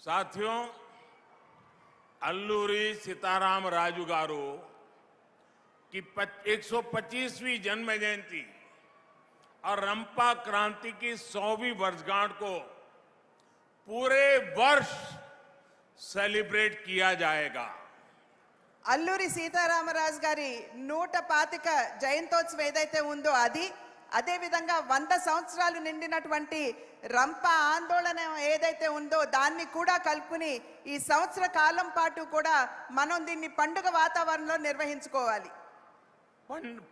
साथियों, अल्लूरी सीताराम राजू गारू की 125वीं जन्म जयंती और रंपा क्रांति की 100वीं वर्षगांठ को पूरे वर्ष सेलिब्रेट किया जाएगा। అల్లూరి సీతారామరాజు గారి 125 జయంతోత్సవం ఏదైతే ఉందో అదే విధంగా 100 సంవత్సరాలు నిండినటువంటి రంప ఆందోళన ఏదైతే ఉందో దాన్ని కూడా కలుపుకుని ఈ సంవత్సర కాలం పాటు కూడా మనం దీన్ని పండుగ వాతావరణంలో నిర్వహించుకోవాలి।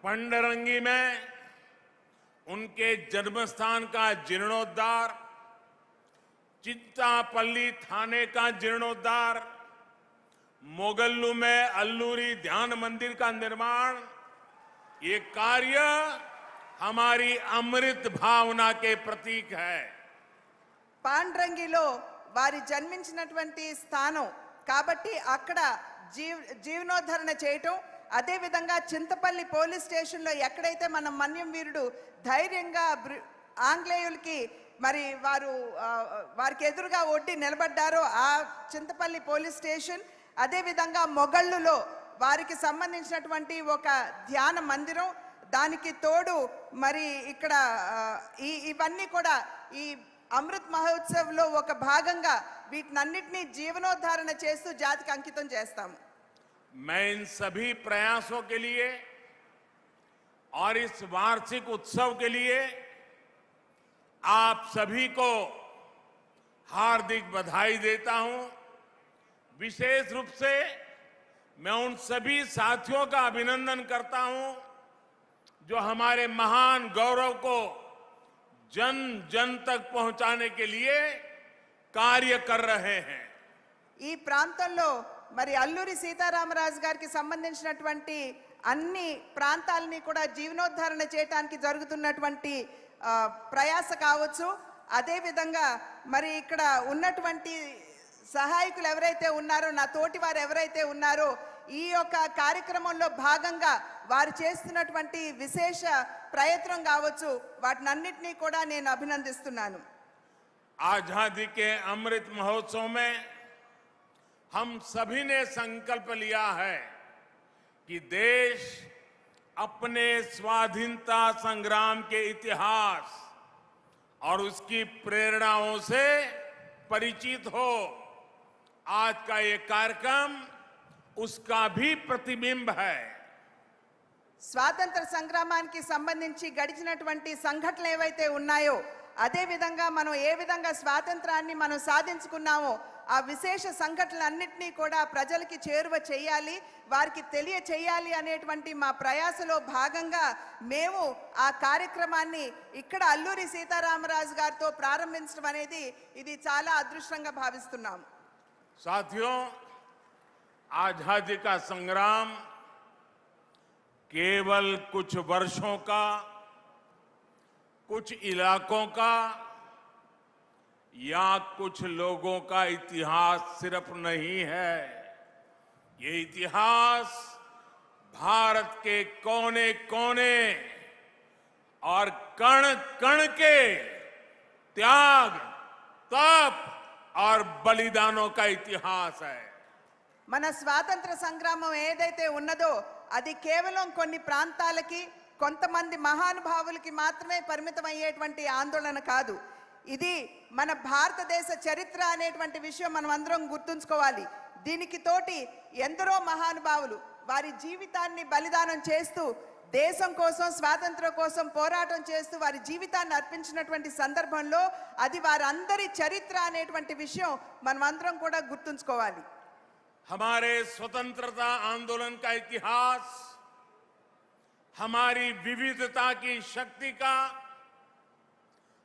पंडरंगी में उनके जन्मस्थान का जीर्णोद्धार, चिंतापल्ली थाने का जीर्णोद्धार, मोगल्लू में अल्लूरी ध्यान मंदिर का निर्माण, ये कार्य हमारी अमृत भावना के प्रतीक है। పాండ్రంగిలో వారి జన్మించినటువంటి స్థానం కాబట్టి అక్కడ జీవనోద్ధరణ చేయటం, అదే విధంగా చింతపల్లి పోలీస్ స్టేషన్లో ఎక్కడైతే మన మన్యం వీరుడు ధైర్యంగా ఆంగ్లేయులకి మరి వారికి ఎదురుగా ఒడ్డి నిలబడ్డారో ఆ చింతపల్లి పోలీస్ స్టేషన్, అదే విధంగా మొగళ్ళులో వారికి సంబంధించినటువంటి ఒక ధ్యాన మందిరం, దానికి తోడు మరి ఇక్కడ ఇవన్నీ కూడా ఈ అమృత్ మహోత్సవ్లో ఒక భాగంగా వీటినన్నిటినీ జీవనోద్ధారణ చేస్తూ జాతికి అంకితం చేస్తాము। मैं इन सभी प्रयासों के लिए और इस वार्षिक उत्सव के लिए आप सभी को हार्दिक बधाई देता हूं। विशेष रूप से मैं उन सभी साथियों का अभिनंदन करता हूं जो हमारे महान गौरव को जन जन तक पहुंचाने के लिए कार्य कर रहे हैं। ఈ ప్రాంతంలో మరి అల్లూరి సీతారామరాజు గారికి సంబంధించినటువంటి అన్ని ప్రాంతాలని కూడా జీవనోద్ధరణ చేయడానికి జరుగుతున్నటువంటి ప్రయాస కావచ్చు, అదే విధంగా మరి ఇక్కడ ఉన్నటువంటి సహాయకులు ఎవరైతే ఉన్నారో, నా తోటి వారు ఎవరైతే ఉన్నారో, ఈ యొక్క కార్యక్రమంలో భాగంగా వారు చేస్తున్నటువంటి విశేష ప్రయత్నం కావచ్చు, వాటినన్నిటినీ కూడా నేను అభినందిస్తున్నాను। आजादी के अमृत महोत्सव में हम सभी ने संकल्प लिया है कि देश अपने स्वाधीनता संग्राम के इतिहास और उसकी प्रेरणाओं से परिचित हो। आज का ये कार्यक्रम उसका भी प्रतिबिंब है। స్వాతంత్ర సంగ్రామానికి సంబంధించి గడిచినటువంటి సంఘటనలు ఏవైతే ఉన్నాయో, అదే విధంగా మనం ఏ విధంగా స్వాతంత్రాన్ని మనం సాధించుకున్నామో ఆ విశేష సంఘటనలన్నింటినీ కూడా ప్రజలకి చేరువ చేయాలి, వారికి తెలియచేయాలి అనేటువంటి మా ప్రయాసలో భాగంగా మేము ఆ కార్యక్రమాన్ని ఇక్కడ అల్లూరి సీతారామరాజు గారితో ప్రారంభించడం అనేది ఇది చాలా అదృష్టంగా భావిస్తున్నాం। साथियों, आजादी का संग्राम केवल कुछ वर्षों का, कुछ इलाकों का या कुछ लोगों का इतिहास सिर्फ नहीं है। ये इतिहास भारत के कोने कोने और कण कण के त्याग, तप और बलिदानों का इतिहास है। మన స్వాతంత్ర సంగ్రామం ఏదైతే ఉన్నదో అది కేవలం కొన్ని ప్రాంతాలకి, కొంతమంది మహానుభావులకి మాత్రమే పరిమితం అయ్యేటువంటి ఆందోళన కాదు। ఇది మన భారతదేశ చరిత్ర అనేటువంటి విషయం మనం అందరం గుర్తుంచుకోవాలి। దీనికి తోటి ఎందరో మహానుభావులు వారి జీవితాన్ని బలిదానం చేస్తూ దేశం కోసం, స్వాతంత్ర్యం కోసం పోరాటం చేస్తూ వారి జీవితాన్ని అర్పించినటువంటి సందర్భంలో అది వారందరి చరిత్ర అనేటువంటి విషయం మనం అందరం కూడా గుర్తుంచుకోవాలి। हमारे स्वतंत्रता आंदोलन का इतिहास हमारी विविधता की शक्ति का,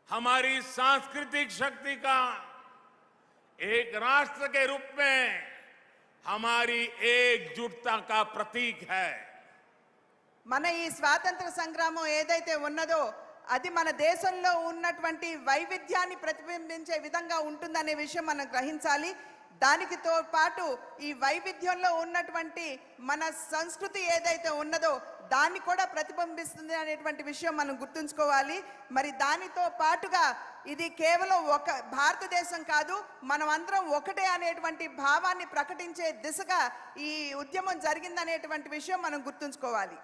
हमारी सांस्कृतिक शक्ति का, एक राष्ट्र के रूप में हमारी एकजुटता का प्रतीक है। మన ఈ స్వాతంత్ర సంగ్రామం ఏదైతే ఉన్నదో అది మన దేశంలో ఉన్నటువంటి వైవిధ్యాన్ని ప్రతిబింబించే విధంగా ఉంటుందనే విషయం మనం గ్రహించాలి। దానికితో పాటు ఈ వైవిధ్యంలో ఉన్నటువంటి మన సంస్కృతి ఏదైతే ఉన్నదో దాన్ని కూడా ప్రతిబింబిస్తుంది అనేటువంటి విషయం మనం గుర్తుంచుకోవాలి. మరి దానితో పాటుగా ఇది కేవలం ఒక భారతదేశం కాదు, మనం అందరం ఒకటే అనేటువంటి భావాన్ని ప్రకటించే దిశగా ఈ ఉద్యమం జరిగిందనేటువంటి విషయం మనం గుర్తుంచుకోవాలి.